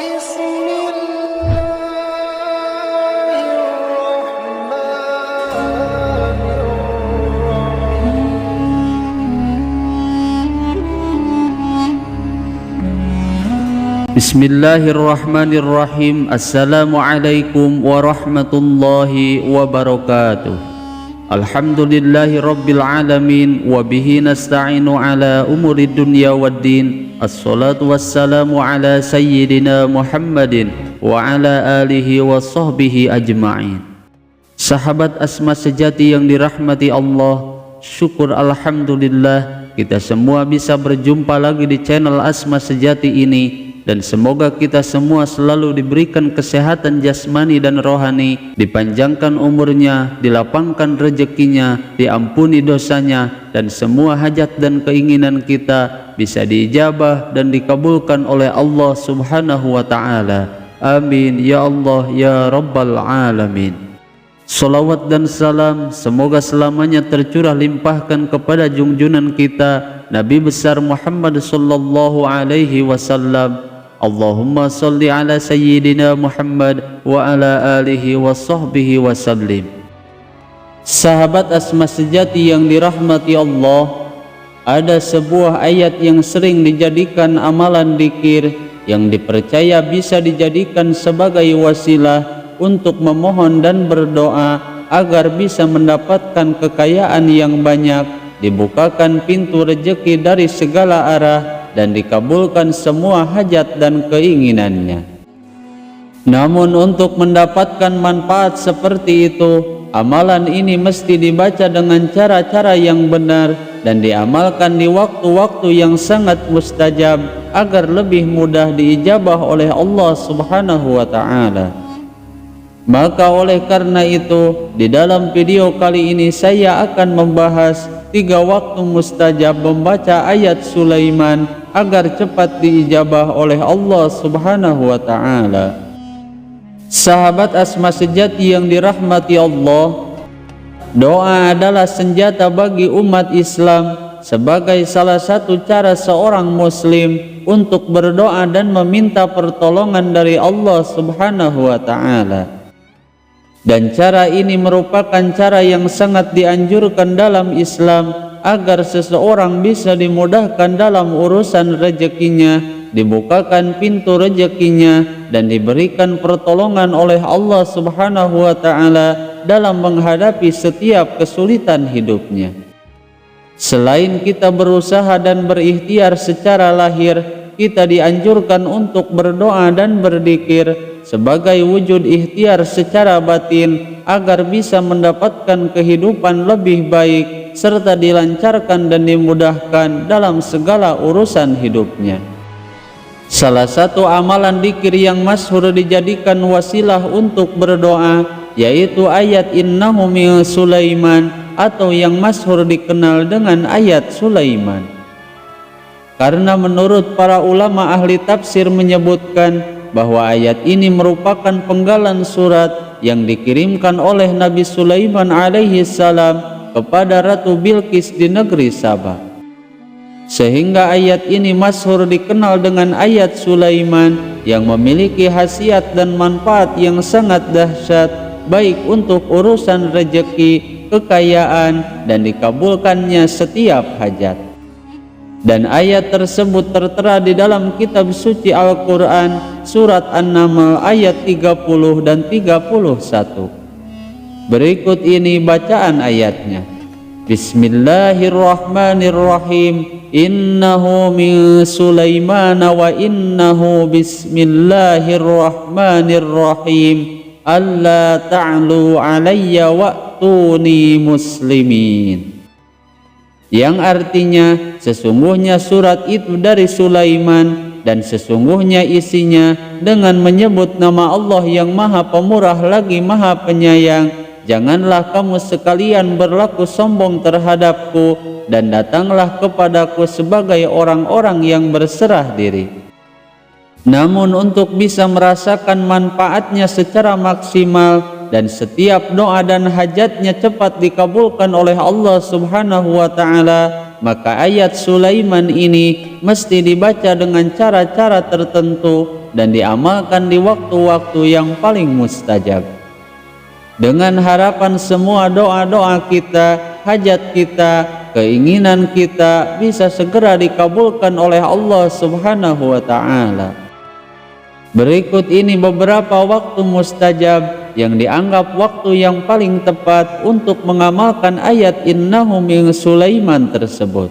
بسم الله الرحمن الرحيم Bismillahirrahmanirrahim. Assalamualaikum warahmatullahi wabarakatuh. Alhamdulillahi rabbil alamin. Wabihi nasta'inu ala umuri dunya waddin. Assalatu wassalamu ala sayyidina Muhammadin wa ala alihi wa sahbihi ajma'in. Sahabat Asma sejati yang dirahmati Allah, syukur alhamdulillah kita semua bisa berjumpa lagi di channel Asma Sejati ini. Dan semoga kita semua selalu diberikan kesehatan jasmani dan rohani, dipanjangkan umurnya, dilapangkan rezekinya, diampuni dosanya, dan semua hajat dan keinginan kita bisa diijabah dan dikabulkan oleh Allah Subhanahu wa Ta'ala. Amin ya Allah ya Rabbal Alamin. Salawat dan salam semoga selamanya tercurah limpahkan kepada junjunan kita Nabi besar Muhammad sallallahu alaihi wasallam. Allahumma salli ala sayyidina Muhammad wa ala alihi wa sahbihi wa sallim. Sahabat Asma Sejati yang dirahmati Allah, ada sebuah ayat yang sering dijadikan amalan dzikir yang dipercaya bisa dijadikan sebagai wasilah untuk memohon dan berdoa agar bisa mendapatkan kekayaan yang banyak, dibukakan pintu rezeki dari segala arah, dan dikabulkan semua hajat dan keinginannya. Namun untuk mendapatkan manfaat seperti itu, amalan ini mesti dibaca dengan cara-cara yang benar dan diamalkan di waktu-waktu yang sangat mustajab agar lebih mudah diijabah oleh Allah Subhanahu wa Ta'ala. Maka oleh karena itu, di dalam video kali ini saya akan membahas 3 waktu mustajab membaca ayat Sulaiman agar cepat diijabah oleh Allah Subhanahu wa Ta'ala. Sahabat Asma Sejati yang dirahmati Allah, doa adalah senjata bagi umat Islam sebagai salah satu cara seorang muslim untuk berdoa dan meminta pertolongan dari Allah Subhanahu wa Ta'ala. Dan cara ini merupakan cara yang sangat dianjurkan dalam Islam agar seseorang bisa dimudahkan dalam urusan rezekinya, dibukakan pintu rezekinya, dan diberikan pertolongan oleh Allah Subhanahu wa Ta'ala dalam menghadapi setiap kesulitan hidupnya. Selain kita berusaha dan berikhtiar secara lahir, kita dianjurkan untuk berdoa dan berzikir sebagai wujud ikhtiar secara batin agar bisa mendapatkan kehidupan lebih baik serta dilancarkan dan dimudahkan dalam segala urusan hidupnya. Salah satu amalan dzikir yang masyhur dijadikan wasilah untuk berdoa yaitu ayat Innahu min Sulaiman atau yang masyhur dikenal dengan ayat Sulaiman. Karena menurut para ulama ahli tafsir menyebutkan bahwa ayat ini merupakan penggalan surat yang dikirimkan oleh Nabi Sulaiman alaihi salam kepada Ratu Bilqis di negeri Sabah. Sehingga ayat ini masyhur dikenal dengan ayat Sulaiman yang memiliki khasiat dan manfaat yang sangat dahsyat baik untuk urusan rezeki, kekayaan, dan dikabulkannya setiap hajat. Dan ayat tersebut tertera di dalam kitab suci Al-Quran surat An-Naml ayat 30 dan 31. Berikut ini bacaan ayatnya. Bismillahirrahmanirrahim. Innahu min Sulaiman wa innahu bismillahirrahmanirrahim. Alla ta'lu alayya wa'tuni muslimin. Yang artinya sesungguhnya surat itu dari Sulaiman dan sesungguhnya isinya dengan menyebut nama Allah yang maha pemurah lagi maha penyayang. Janganlah kamu sekalian berlaku sombong terhadapku dan datanglah kepadaku sebagai orang-orang yang berserah diri. Namun untuk bisa merasakan manfaatnya secara maksimal dan setiap doa dan hajatnya cepat dikabulkan oleh Allah Subhanahu wa Ta'ala, maka ayat Sulaiman ini mesti dibaca dengan cara-cara tertentu dan diamalkan di waktu-waktu yang paling mustajab. Dengan harapan semua doa-doa kita, hajat kita, keinginan kita bisa segera dikabulkan oleh Allah Subhanahu wa ta'ala. Berikut ini beberapa waktu mustajab yang dianggap waktu yang paling tepat untuk mengamalkan ayat innahu min Sulaiman tersebut.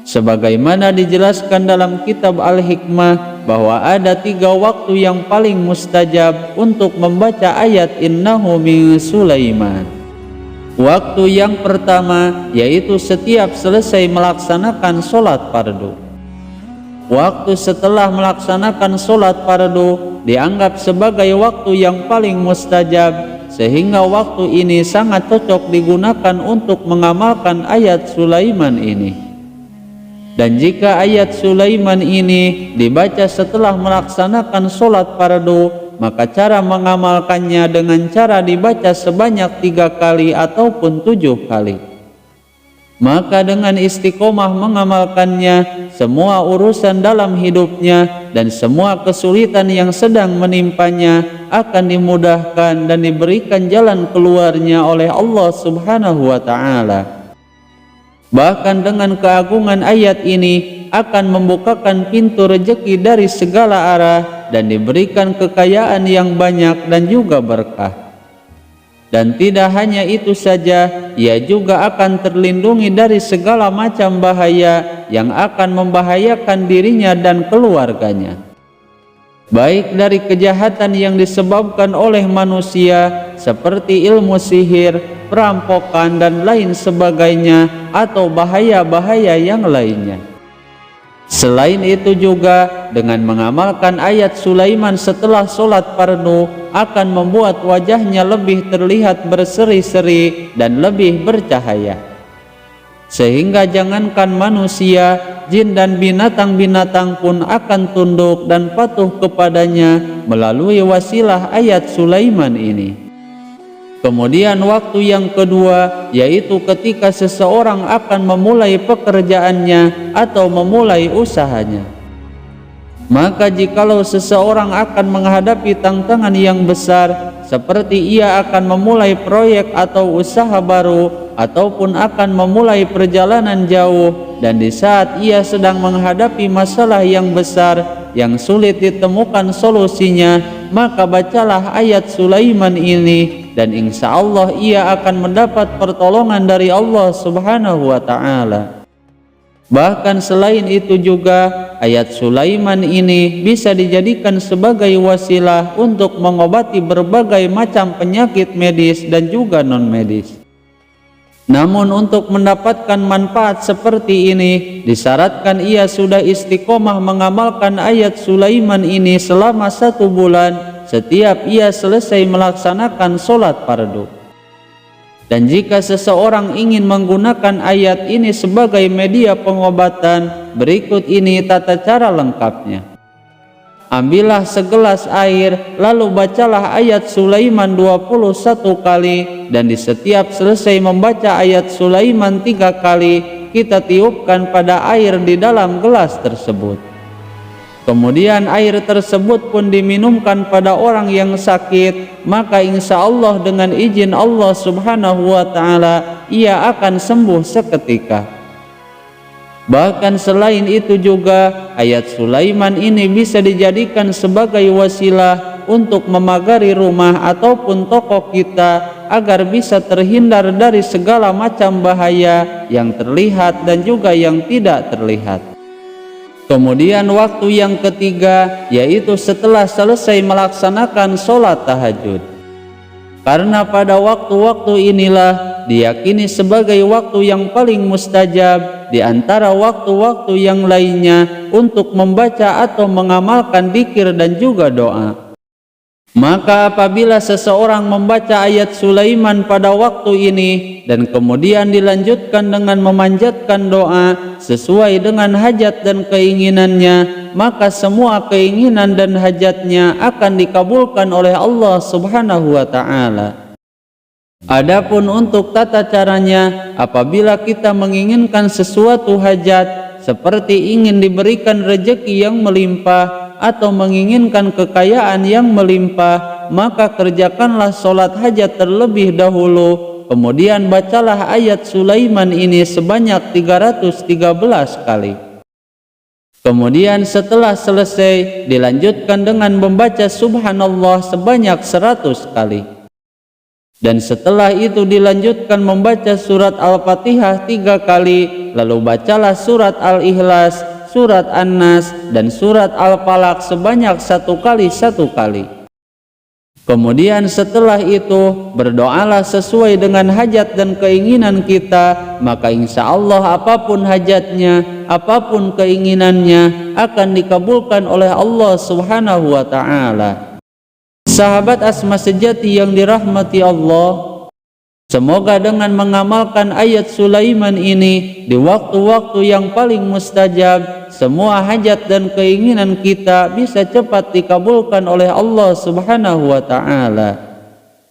Sebagaimana dijelaskan dalam kitab Al-Hikmah bahwa ada 3 waktu yang paling mustajab untuk membaca ayat innahu min Sulaiman. Waktu yang pertama yaitu setiap selesai melaksanakan sholat fardu. Waktu setelah melaksanakan sholat fardu dianggap sebagai waktu yang paling mustajab, sehingga waktu ini sangat cocok digunakan untuk mengamalkan ayat Sulaiman ini. Dan jika ayat Sulaiman ini dibaca setelah melaksanakan sholat fardu, maka cara mengamalkannya dengan cara dibaca sebanyak 3 kali ataupun 7 kali. Maka dengan istiqomah mengamalkannya, semua urusan dalam hidupnya dan semua kesulitan yang sedang menimpanya akan dimudahkan dan diberikan jalan keluarnya oleh Allah Subhanahu wa ta'ala. Bahkan dengan keagungan ayat ini akan membukakan pintu rezeki dari segala arah dan diberikan kekayaan yang banyak dan juga berkah. Dan tidak hanya itu saja, ia juga akan terlindungi dari segala macam bahaya yang akan membahayakan dirinya dan keluarganya, baik dari kejahatan yang disebabkan oleh manusia seperti ilmu sihir, perampokan dan lain sebagainya, atau bahaya-bahaya yang lainnya. Selain itu juga dengan mengamalkan ayat Sulaiman setelah sholat fardu akan membuat wajahnya lebih terlihat berseri-seri dan lebih bercahaya, sehingga jangankan manusia, jin dan binatang-binatang pun akan tunduk dan patuh kepadanya melalui wasilah ayat Sulaiman ini. Kemudian waktu yang kedua yaitu ketika seseorang akan memulai pekerjaannya atau memulai usahanya. Maka jikalau seseorang akan menghadapi tantangan yang besar, seperti ia akan memulai proyek atau usaha baru ataupun akan memulai perjalanan jauh, dan di saat ia sedang menghadapi masalah yang besar yang sulit ditemukan solusinya, maka bacalah ayat Sulaiman ini dan insya Allah ia akan mendapat pertolongan dari Allah Subhanahu wa ta'ala. Bahkan selain itu juga ayat Sulaiman ini bisa dijadikan sebagai wasilah untuk mengobati berbagai macam penyakit medis dan juga non-medis. Namun untuk mendapatkan manfaat seperti ini disyaratkan ia sudah istiqomah mengamalkan ayat Sulaiman ini selama 1 bulan setiap ia selesai melaksanakan sholat fardu. Dan jika seseorang ingin menggunakan ayat ini sebagai media pengobatan, berikut ini tata cara lengkapnya. Ambillah segelas air, lalu bacalah ayat Sulaiman 21 kali, dan di setiap selesai membaca ayat Sulaiman 3 kali, kita tiupkan pada air di dalam gelas tersebut. Kemudian air tersebut pun diminumkan pada orang yang sakit, maka insya Allah dengan izin Allah Subhanahu wa ta'ala ia akan sembuh seketika. Bahkan selain itu juga ayat Sulaiman ini bisa dijadikan sebagai wasilah untuk memagari rumah ataupun toko kita agar bisa terhindar dari segala macam bahaya yang terlihat dan juga yang tidak terlihat. Kemudian waktu yang ketiga yaitu setelah selesai melaksanakan sholat tahajud. Karena pada waktu-waktu inilah diyakini sebagai waktu yang paling mustajab di antara waktu-waktu yang lainnya untuk membaca atau mengamalkan dzikir dan juga doa. Maka apabila seseorang membaca ayat Sulaiman pada waktu ini dan kemudian dilanjutkan dengan memanjatkan doa sesuai dengan hajat dan keinginannya, maka semua keinginan dan hajatnya akan dikabulkan oleh Allah Subhanahu wa ta'ala. Adapun untuk tata caranya, apabila kita menginginkan sesuatu hajat seperti ingin diberikan rezeki yang melimpah atau menginginkan kekayaan yang melimpah, maka kerjakanlah sholat hajat terlebih dahulu, kemudian bacalah ayat Sulaiman ini sebanyak 313 kali. Kemudian setelah selesai dilanjutkan dengan membaca subhanallah sebanyak 100 kali. Dan setelah itu dilanjutkan membaca surat Al-Fatihah 3 kali, lalu bacalah surat Al-Ikhlas, surat An-Nas, dan surat Al-Falaq sebanyak 1 kali. Kemudian setelah itu berdoalah sesuai dengan hajat dan keinginan kita, maka insya Allah apapun hajatnya, apapun keinginannya akan dikabulkan oleh Allah Subhanahu wa ta'ala. Sahabat Asma sejati yang dirahmati Allah, semoga dengan mengamalkan ayat Sulaiman ini di waktu-waktu yang paling mustajab, semua hajat dan keinginan kita bisa cepat dikabulkan oleh Allah Subhanahu wa ta'ala.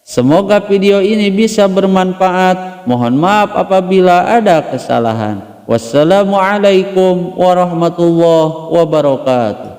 Semoga video ini bisa bermanfaat. Mohon maaf apabila ada kesalahan. Wassalamualaikum warahmatullahi wabarakatuh.